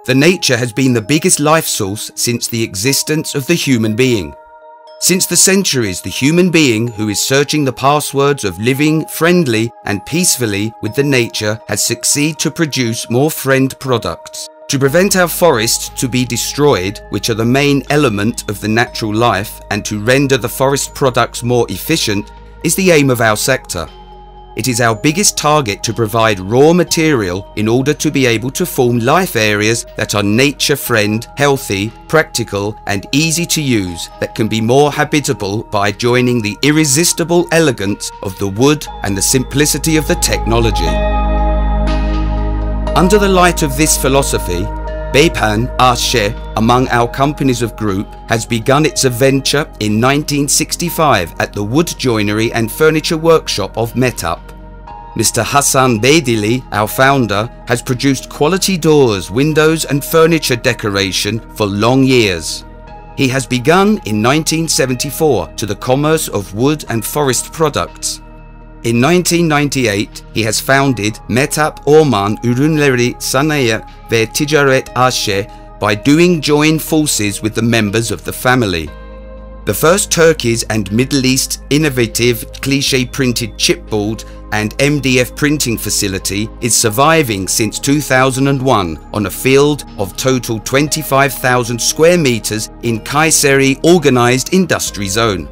The nature has been the biggest life source since the existence of the human being. Since the centuries, the human being who is searching the passwords of living friendly and peacefully with the nature has succeeded to produce more friend products. To prevent our forests to be destroyed, which are the main element of the natural life, and to render the forest products more efficient, is the aim of our sector. It is our biggest target to provide raw material in order to be able to form life areas that are nature-friend, healthy, practical and easy to use, that can be more habitable by joining the irresistible elegance of the wood and the simplicity of the technology. Under the light of this philosophy, Beypan, AŞ, among our companies of group, has begun its adventure in 1965 at the wood joinery and furniture workshop of Metap. Mr. Hasan Beydili, our founder, has produced quality doors, windows and furniture decoration for long years. He has begun in 1974 to the commerce of wood and forest products. In 1998, he has founded Metap Orman Ürünleri Sanayi ve Ticaret AŞ by doing joint forces with the members of the family. The first Turkish and Middle East innovative cliché printed chipboard and MDF printing facility is surviving since 2001 on a field of total 25,000 square meters in Kayseri Organized Industry Zone.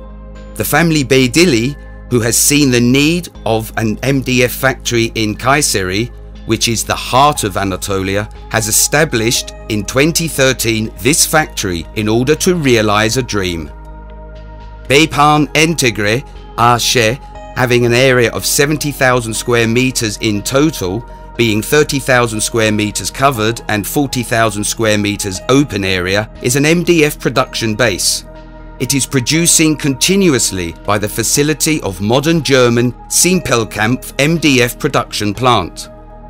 The family Beydili, who has seen the need of an MDF factory in Kayseri, which is the heart of Anatolia, has established in 2013 this factory in order to realize a dream. Beypan Entegre AŞ, having an area of 70,000 square meters in total, being 30,000 square meters covered and 40,000 square meters open area, is an MDF production base. It is producing continuously by the facility of modern German Simpelkamp MDF production plant.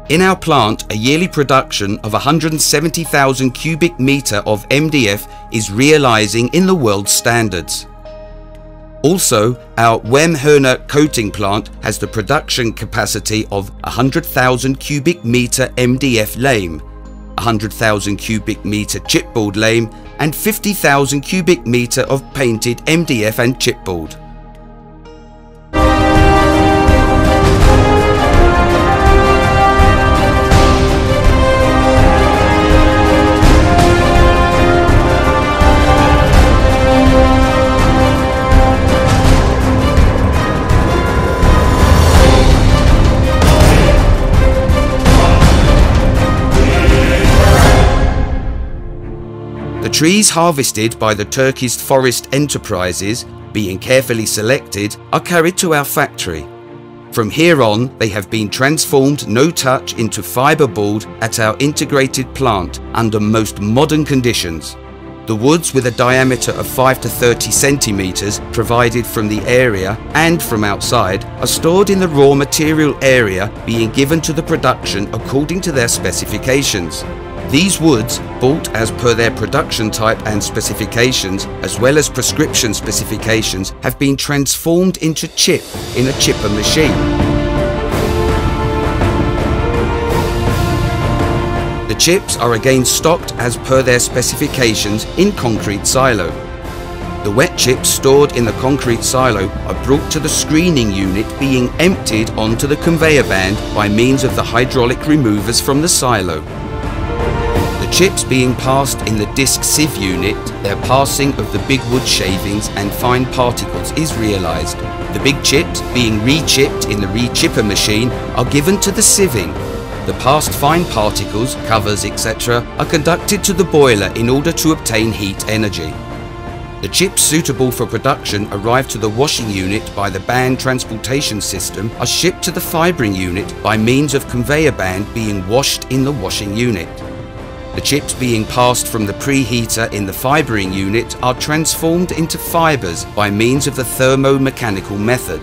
In our plant, a yearly production of 170,000 cubic meter of MDF is realizing in the world standards. Also, our Wemhöhner coating plant has the production capacity of 100,000 cubic meter MDF lame, 100,000 cubic meter chipboard lame and 50,000 cubic meter of painted MDF and chipboard. The trees harvested by the Turkish forest enterprises, being carefully selected, are carried to our factory. From here on, they have been transformed no-touch into fiberboard at our integrated plant under most modern conditions. The woods with a diameter of 5 to 30 centimeters provided from the area and from outside are stored in the raw material area, being given to the production according to their specifications. These woods, bought as per their production type and specifications, as well as prescription specifications, have been transformed into chip in a chipper machine. The chips are again stocked as per their specifications in concrete silo. The wet chips stored in the concrete silo are brought to the screening unit, being emptied onto the conveyor band by means of the hydraulic removers from the silo. Chips being passed in the disc sieve unit, their passing of the big wood shavings and fine particles is realized. The big chips, being re-chipped in the re-chipper machine, are given to the sieving. The passed fine particles, covers, etc. are conducted to the boiler in order to obtain heat energy. The chips suitable for production arrive to the washing unit by the band transportation system, are shipped to the fibering unit by means of conveyor band being washed in the washing unit. The chips being passed from the preheater in the fibering unit are transformed into fibers by means of the thermomechanical method.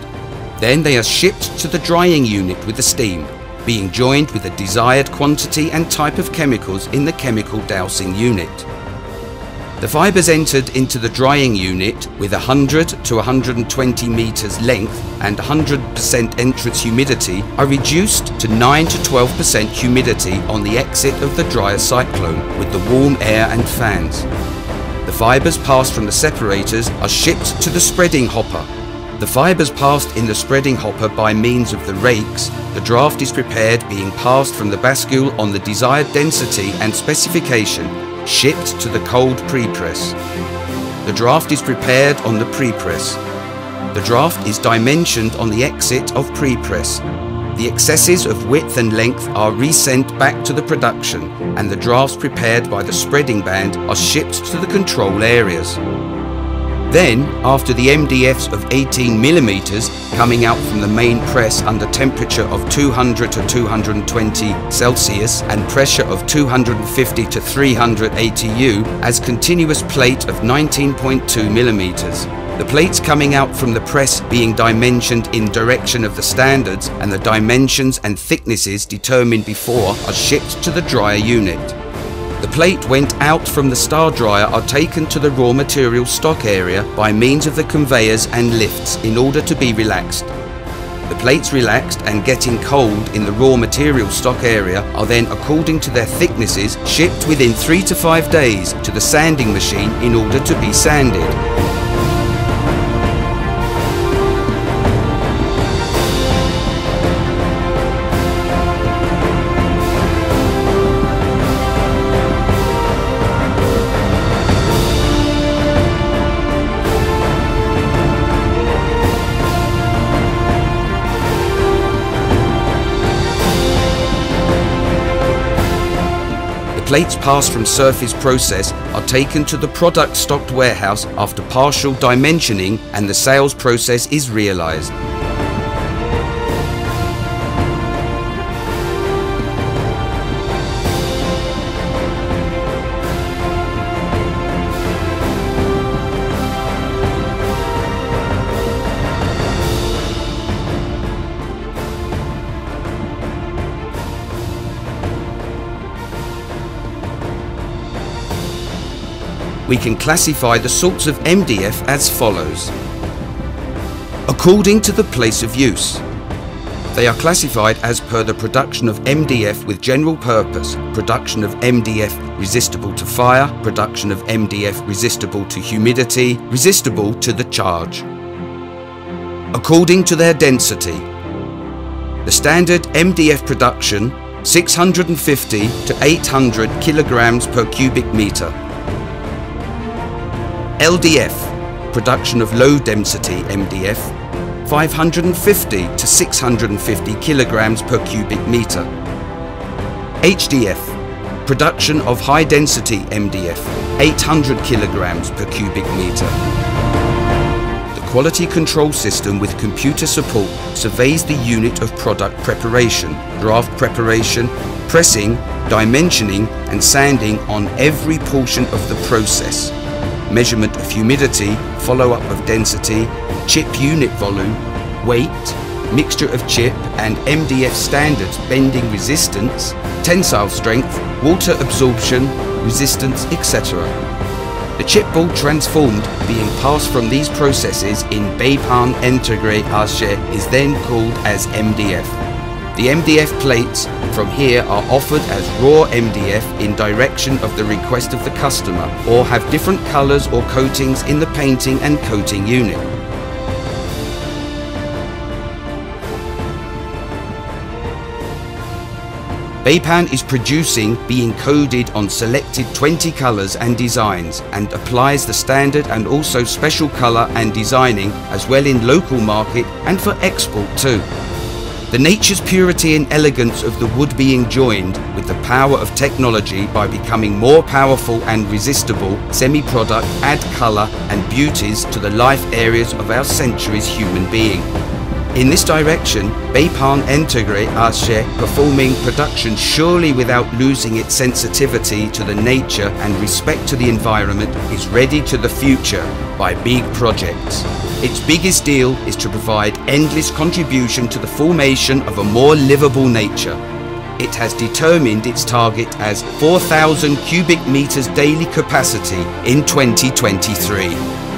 Then they are shipped to the drying unit with the steam, being joined with the desired quantity and type of chemicals in the chemical dousing unit. The fibres entered into the drying unit with 100 to 120 metres length and 100% entrance humidity are reduced to 9 to 12% humidity on the exit of the dryer cyclone with the warm air and fans. The fibres passed from the separators are shipped to the spreading hopper. The fibres passed in the spreading hopper by means of the rakes. The draft is prepared being passed from the bascule on the desired density and specification, shipped to the cold pre-press. The draft is prepared on the pre-press. The draft is dimensioned on the exit of pre-press. The excesses of width and length are resent back to the production, and the drafts prepared by the spreading band are shipped to the control areas. Then, after the MDFs of 18 mm coming out from the main press under temperature of 200 to 220 Celsius and pressure of 250 to 300 ATU as continuous plate of 19.2 mm. The plates coming out from the press being dimensioned in direction of the standards, and the dimensions and thicknesses determined before are shipped to the dryer unit. The plate went out from the star dryer are taken to the raw material stock area by means of the conveyors and lifts in order to be relaxed. The plates relaxed and getting cold in the raw material stock area are then, according to their thicknesses, shipped within 3 to 5 days to the sanding machine in order to be sanded. Plates passed from surface process are taken to the product stocked warehouse after partial dimensioning, and the sales process is realized. We can classify the sorts of MDF as follows. According to the place of use. They are classified as per the production of MDF with general purpose, production of MDF resistible to fire, production of MDF resistible to humidity, resistible to the charge. According to their density. The standard MDF production 650 to 800 kilograms per cubic meter. LDF, production of low density MDF, 550 to 650 kilograms per cubic meter. HDF, production of high density MDF, 800 kilograms per cubic meter. The quality control system with computer support surveys the unit of product preparation, draft preparation, pressing, dimensioning and sanding on every portion of the process. Measurement of humidity, follow-up of density, chip unit volume, weight, mixture of chip and MDF standards bending resistance, tensile strength, water absorption, resistance, etc. The chipboard transformed being passed from these processes in Beypan Intégré Arché is then called as MDF. The MDF plates from here are offered as raw MDF in direction of the request of the customer, or have different colours or coatings in the painting and coating unit. Beypan is producing being coded on selected 20 colours and designs, and applies the standard and also special colour and designing as well in local market and for export too. The nature's purity and elegance of the wood being joined with the power of technology by becoming more powerful and resistible, semi-product add colour and beauties to the life areas of our century's human being. In this direction, Beypan Intégré Arché performing production surely without losing its sensitivity to the nature and respect to the environment is ready to the future by big projects. Its biggest deal is to provide endless contribution to the formation of a more livable nature. it has determined its target as 4,000 cubic meters daily capacity in 2023.